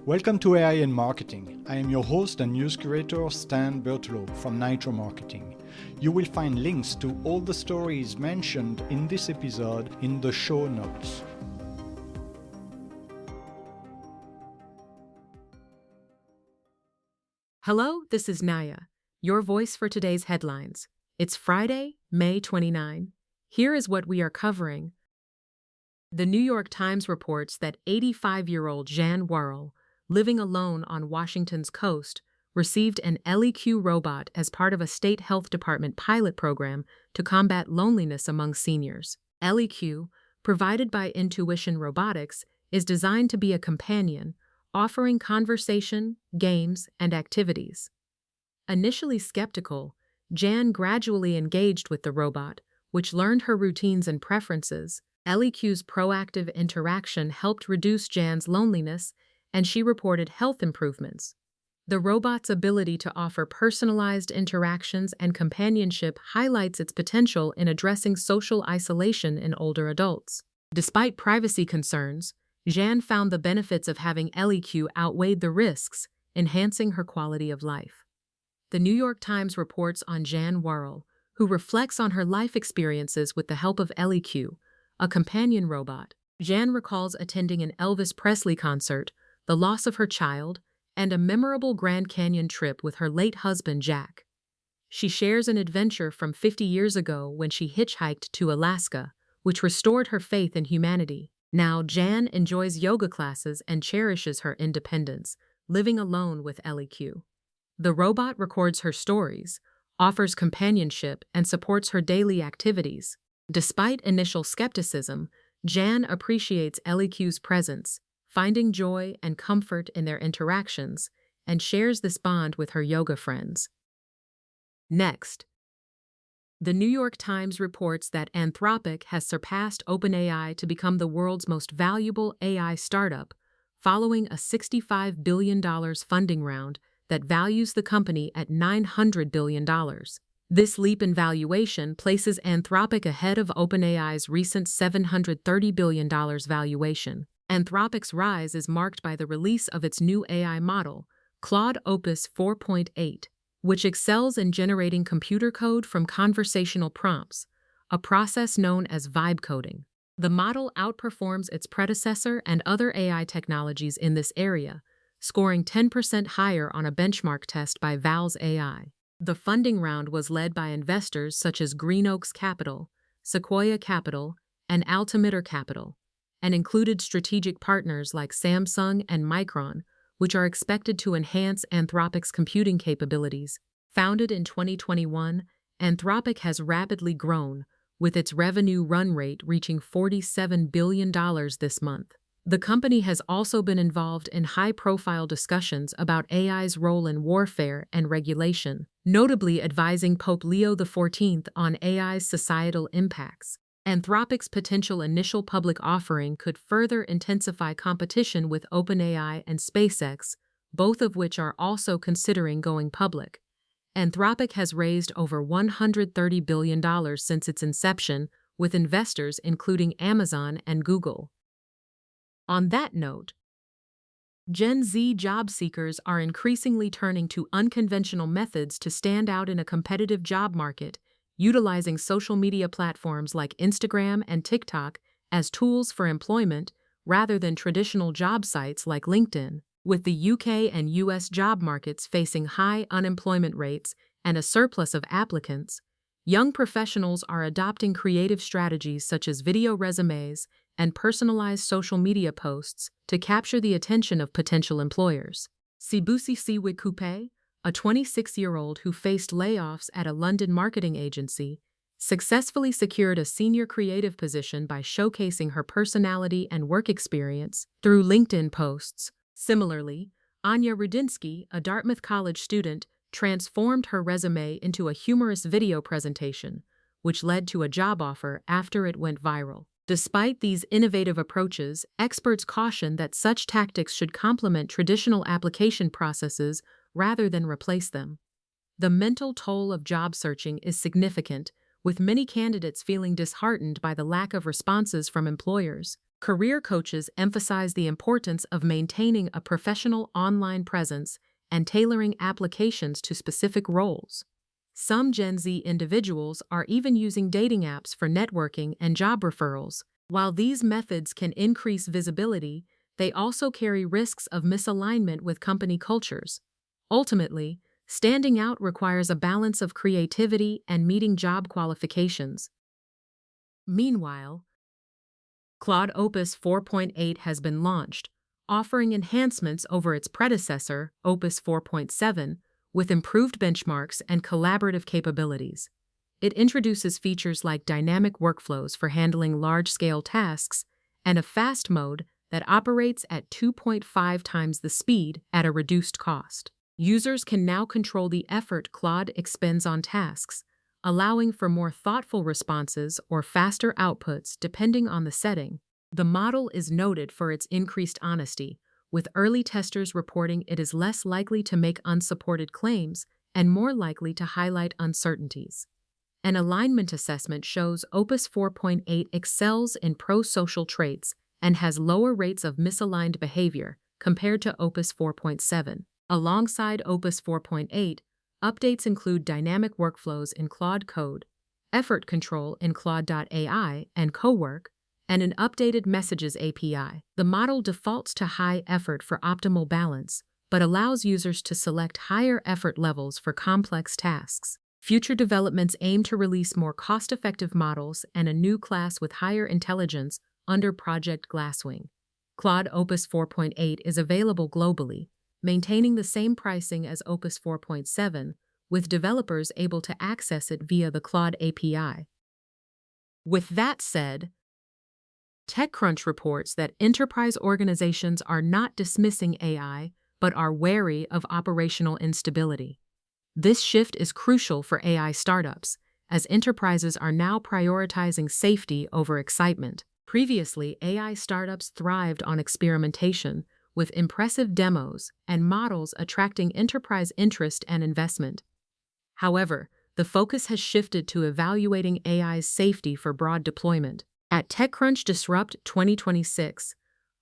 Welcome to AI in Marketing. I am your host and news curator Stan Bertolo from Nitro Marketing. You will find links to all the stories mentioned in this episode in the show notes. Hello, this is Naya, your voice for today's headlines. It's Friday, May 29. Here is what we are covering. The New York Times reports that 85-year-old Jan Worrell, living alone on Washington's coast, received an ElliQ robot as part of a state health department pilot program to combat loneliness among seniors. ElliQ, provided by Intuition Robotics, is designed to be a companion, offering conversation, games, and activities. Initially skeptical, Jan gradually engaged with the robot, which learned her routines and preferences. ElliQ's proactive interaction helped reduce Jan's loneliness, and she reported health improvements. The robot's ability to offer personalized interactions and companionship highlights its potential in addressing social isolation in older adults. Despite privacy concerns, Jan found the benefits of having ElliQ outweighed the risks, enhancing her quality of life. The New York Times reports on Jan Worrell, who reflects on her life experiences with the help of ElliQ, a companion robot. Jan recalls attending an Elvis Presley concert, the loss of her child, and a memorable Grand Canyon trip with her late husband, Jack. She shares an adventure from 50 years ago when she hitchhiked to Alaska, which restored her faith in humanity. Now, Jan enjoys yoga classes and cherishes her independence, living alone with ElliQ. The robot records her stories, offers companionship, and supports her daily activities. Despite initial skepticism, Jan appreciates ElliQ's presence, finding joy and comfort in their interactions, and shares this bond with her yoga friends. Next, the New York Times reports that Anthropic has surpassed OpenAI to become the world's most valuable AI startup, following a $65 billion funding round that values the company at $900 billion. This leap in valuation places Anthropic ahead of OpenAI's recent $730 billion valuation. Anthropic's rise is marked by the release of its new AI model, Claude Opus 4.8, which excels in generating computer code from conversational prompts, a process known as vibe coding. The model outperforms its predecessor and other AI technologies in this area, scoring 10% higher on a benchmark test by Val's AI. The funding round was led by investors such as Green Oaks Capital, Sequoia Capital, and Altimeter Capital, and included strategic partners like Samsung and Micron, which are expected to enhance Anthropic's computing capabilities. Founded in 2021, Anthropic has rapidly grown, with its revenue run rate reaching $47 billion this month. The company has also been involved in high-profile discussions about AI's role in warfare and regulation, notably advising Pope Leo XIV on AI's societal impacts. Anthropic's potential initial public offering could further intensify competition with OpenAI and SpaceX, both of which are also considering going public. Anthropic has raised over $130 billion since its inception, with investors including Amazon and Google. On that note, Gen Z job seekers are increasingly turning to unconventional methods to stand out in a competitive job market, utilizing social media platforms like Instagram and TikTok as tools for employment rather than traditional job sites like LinkedIn. With the UK and US job markets facing high unemployment rates and a surplus of applicants, young professionals are adopting creative strategies such as video resumes and personalized social media posts to capture the attention of potential employers. Sibusi Siwikupe, a 26-year-old who faced layoffs at a London marketing agency, successfully secured a senior creative position by showcasing her personality and work experience through LinkedIn posts. Similarly, Anya Rudinsky, a Dartmouth College student, transformed her resume into a humorous video presentation, which led to a job offer after it went viral. Despite these innovative approaches, experts caution that such tactics should complement traditional application processes rather than replace them. The mental toll of job searching is significant, with many candidates feeling disheartened by the lack of responses from employers. Career coaches emphasize the importance of maintaining a professional online presence and tailoring applications to specific roles. Some Gen Z individuals are even using dating apps for networking and job referrals. While these methods can increase visibility, they also carry risks of misalignment with company cultures. Ultimately, standing out requires a balance of creativity and meeting job qualifications. Meanwhile, Claude Opus 4.8 has been launched, offering enhancements over its predecessor, Opus 4.7, with improved benchmarks and collaborative capabilities. It introduces features like dynamic workflows for handling large-scale tasks and a fast mode that operates at 2.5 times the speed at a reduced cost. Users can now control the effort Claude expends on tasks, allowing for more thoughtful responses or faster outputs depending on the setting. The model is noted for its increased honesty, with early testers reporting it is less likely to make unsupported claims and more likely to highlight uncertainties. An alignment assessment shows Opus 4.8 excels in pro-social traits and has lower rates of misaligned behavior compared to Opus 4.7. Alongside Opus 4.8, updates include dynamic workflows in Claude Code, effort control in Claude.ai and Cowork, and an updated Messages API. The model defaults to high effort for optimal balance, but allows users to select higher effort levels for complex tasks. Future developments aim to release more cost-effective models and a new class with higher intelligence under Project Glasswing. Claude Opus 4.8 is available globally, maintaining the same pricing as Opus 4.7, with developers able to access it via the Claude API. With that said, TechCrunch reports that enterprise organizations are not dismissing AI, but are wary of operational instability. This shift is crucial for AI startups, as enterprises are now prioritizing safety over excitement. Previously, AI startups thrived on experimentation, with impressive demos and models attracting enterprise interest and investment. However, the focus has shifted to evaluating AI's safety for broad deployment. At TechCrunch Disrupt 2026,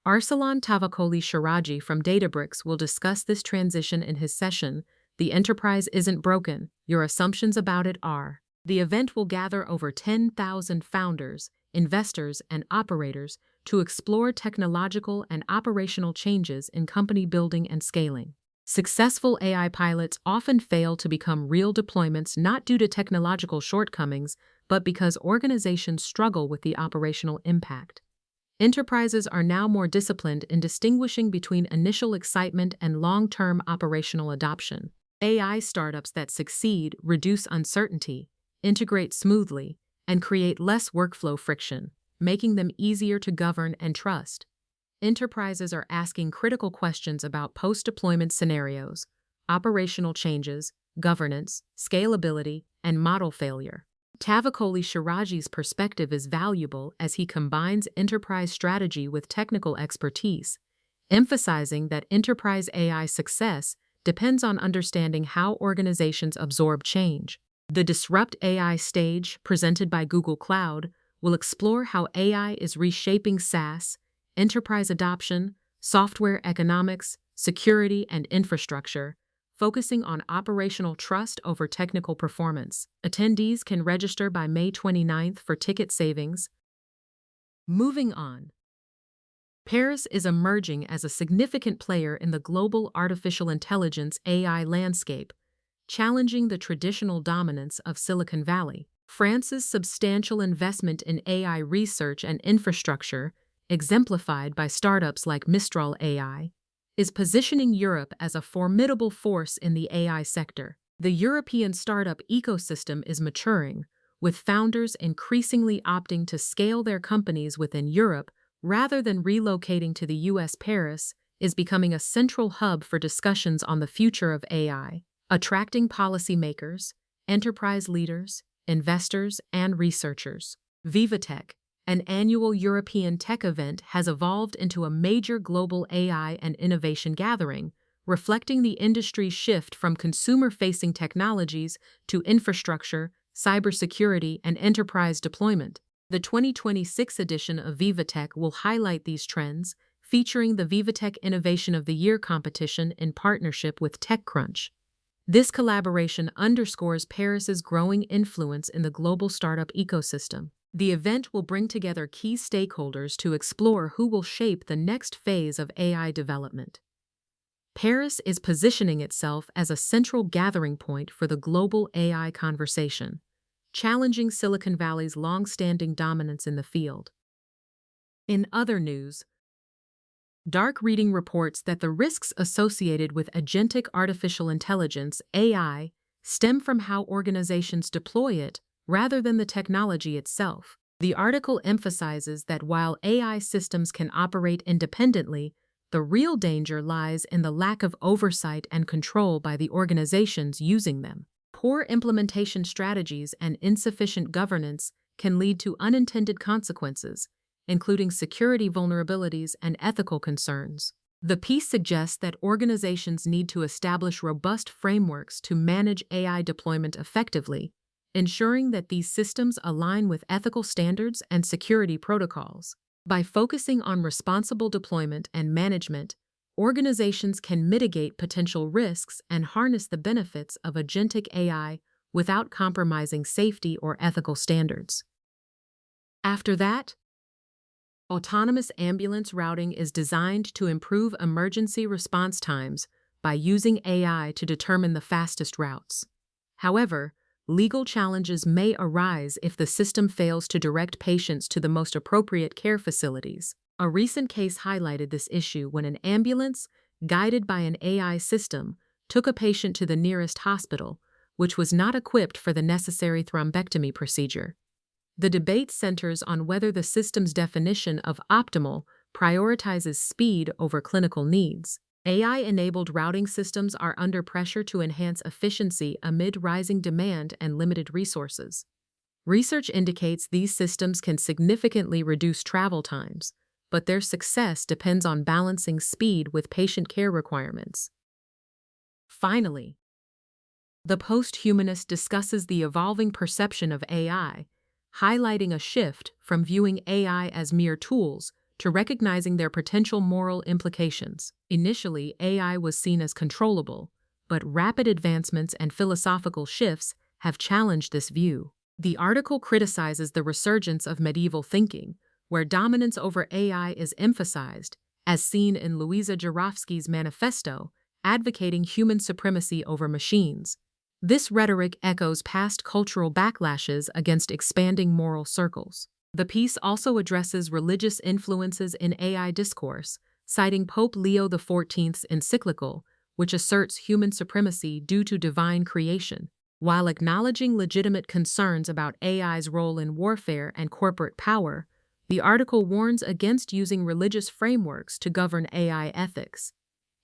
Arsalan Tavakoli-Shiraji from Databricks will discuss this transition in his session, "The Enterprise Isn't Broken, Your Assumptions About It Are." The event will gather over 10,000 founders, investors, and operators to explore technological and operational changes in company building and scaling. Successful AI pilots often fail to become real deployments not due to technological shortcomings, but because organizations struggle with the operational impact. Enterprises are now more disciplined in distinguishing between initial excitement and long-term operational adoption. AI startups that succeed reduce uncertainty, integrate smoothly, and create less workflow friction, making them easier to govern and trust. Enterprises are asking critical questions about post-deployment scenarios, operational changes, governance, scalability, and model failure. Tavakoli-Shiraji's perspective is valuable as he combines enterprise strategy with technical expertise, emphasizing that enterprise AI success depends on understanding how organizations absorb change. The Disrupt AI stage, presented by Google Cloud, will explore how AI is reshaping SaaS, enterprise adoption, software economics, security, and infrastructure, focusing on operational trust over technical performance. Attendees can register by May 29th for ticket savings. Moving on. Paris is emerging as a significant player in the global artificial intelligence AI landscape, challenging the traditional dominance of Silicon Valley. France's substantial investment in AI research and infrastructure, exemplified by startups like Mistral AI, is positioning Europe as a formidable force in the AI sector. The European startup ecosystem is maturing, with founders increasingly opting to scale their companies within Europe rather than relocating to the US. Paris is becoming a central hub for discussions on the future of AI, attracting policymakers, enterprise leaders, investors, and researchers. VivaTech, an annual European tech event, has evolved into a major global AI and innovation gathering, reflecting the industry's shift from consumer-facing technologies to infrastructure, cybersecurity, and enterprise deployment. The 2026 edition of VivaTech will highlight these trends, featuring the VivaTech Innovation of the Year competition in partnership with TechCrunch. This collaboration underscores Paris's growing influence in the global startup ecosystem. The event will bring together key stakeholders to explore who will shape the next phase of AI development. Paris is positioning itself as a central gathering point for the global AI conversation, challenging Silicon Valley's long-standing dominance in the field. In other news, Dark Reading reports that the risks associated with agentic artificial intelligence, AI, stem from how organizations deploy it rather than the technology itself. The article emphasizes that while AI systems can operate independently, the real danger lies in the lack of oversight and control by the organizations using them. Poor implementation strategies and insufficient governance can lead to unintended consequences, including security vulnerabilities and ethical concerns. The piece suggests that organizations need to establish robust frameworks to manage AI deployment effectively, ensuring that these systems align with ethical standards and security protocols. By focusing on responsible deployment and management, organizations can mitigate potential risks and harness the benefits of agentic AI without compromising safety or ethical standards. After that, autonomous ambulance routing is designed to improve emergency response times by using AI to determine the fastest routes. However, legal challenges may arise if the system fails to direct patients to the most appropriate care facilities. A recent case highlighted this issue when an ambulance, guided by an AI system, took a patient to the nearest hospital, which was not equipped for the necessary thrombectomy procedure. The debate centers on whether the system's definition of optimal prioritizes speed over clinical needs. AI-enabled routing systems are under pressure to enhance efficiency amid rising demand and limited resources. Research indicates these systems can significantly reduce travel times, but their success depends on balancing speed with patient care requirements. Finally, the posthumanist discusses the evolving perception of AI, highlighting a shift from viewing AI as mere tools to recognizing their potential moral implications. Initially, AI was seen as controllable, but rapid advancements and philosophical shifts have challenged this view. The article criticizes the resurgence of medieval thinking, where dominance over AI is emphasized, as seen in Louisa Jarofsky's manifesto, advocating human supremacy over machines. This rhetoric echoes past cultural backlashes against expanding moral circles. The piece also addresses religious influences in AI discourse, citing Pope Leo XIV's encyclical, which asserts human supremacy due to divine creation. While acknowledging legitimate concerns about AI's role in warfare and corporate power, the article warns against using religious frameworks to govern AI ethics.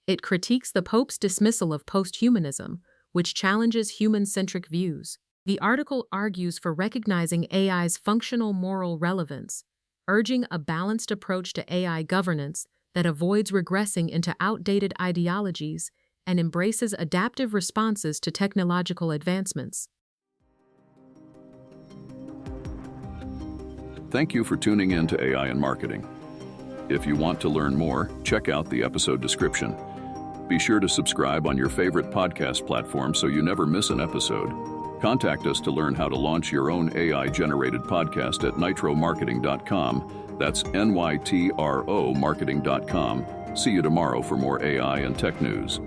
It critiques the Pope's dismissal of posthumanism, which challenges human-centric views. The article argues for recognizing AI's functional moral relevance, urging a balanced approach to AI governance that avoids regressing into outdated ideologies and embraces adaptive responses to technological advancements. Thank you for tuning in to AI in Marketing. If you want to learn more, check out the episode description. Be sure to subscribe on your favorite podcast platform so you never miss an episode. Contact us to learn how to launch your own AI-generated podcast at nitromarketing.com. That's NYTRO marketing.com. See you tomorrow for more AI and tech news.